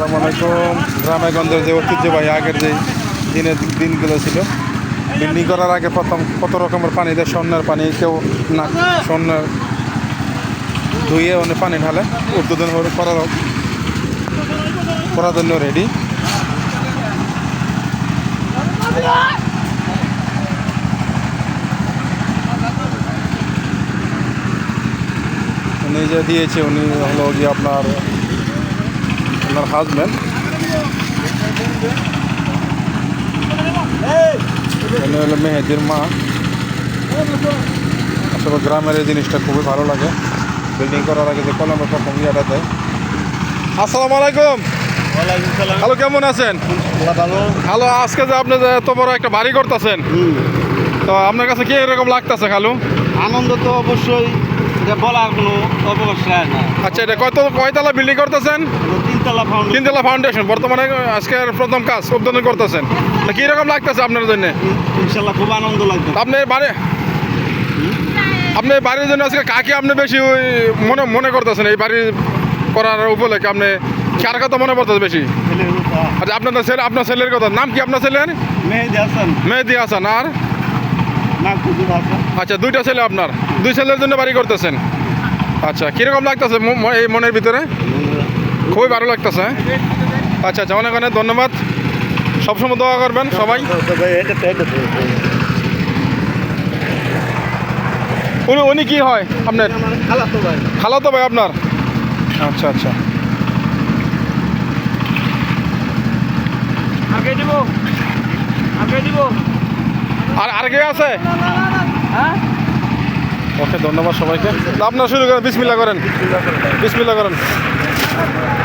আসসালামু আলাইকুম। গ্রামে গঞ্জের যে ঐতিহ্যবাহী আগের যে দিনগুলো ছিল, বিল্ডিং করার আগে প্রথম কত রকমের পানি দেয়, স্বর্ণের পানি, কেউ না স্বর্ণের ধুয়ে অনেক পানি ঢালে উদ্বোধন করার জন্য রেডি। উনি যে দিয়েছে উনি হলো গিয়ে আপনার হাজব্যান্ড। উনি হলো মেহেদির মা। আসলে গ্রামের এই জিনিসটা খুবই ভালো লাগে, বিল্ডিং করার আগে যে কলমের প্রথম ইয়েটা দেয়। আসসালামু আলাইকুম। হ্যালো, কেমন আছেন? হ্যালো, আজকে যে আপনি যে এত বড় একটা বাড়ি করতেছেন, তো আপনার কাছে কি এরকম লাগতেছে খালু? আনন্দ তো অবশ্যই, এটা বলার কোনো অবকাশ নাই। আচ্ছা, এটা কয়তলা বিল্ডিং করতেছেন? তিনতলা ফাউন্ডেশন। বর্তমানে আজকের প্রথম কাজ উদ্বোধন করতেছেন, তো কীরকম লাগতেছে আপনার জন্য? ইনশাল্লাহ খুব আনন্দ লাগবে। আপনার বাড়ির জন্য আজকে কাকে আপনি বেশি মনে করতেছেন? এই বাড়ি করার উপলক্ষে আপনি কার কথা মনে পড়তেছে বেশি? আচ্ছা, আপনার ছেলের কথা নাম কি? আপনার ছেলের মেহেদি হাসান। আর আচ্ছা, দুইটা ছেলে আপনার, দুই ছেলের জন্য বাড়ি করতেছেন। আচ্ছা, কীরকম লাগতেছে এই মনের ভিতরে? খুবই ভালো লাগতেছে। আচ্ছা আচ্ছা, অনেক অনেক ধন্যবাদ। সবসময় দোয়া করবেন সবাই। উনি কি হয় আপনার? খালাতো ভাই আপনার? আচ্ছা আচ্ছা। আর কে আছে? ওকে, ধন্যবাদ সবাইকে। আপনার শুরু করেন, বিসমিল্লাহ করেন।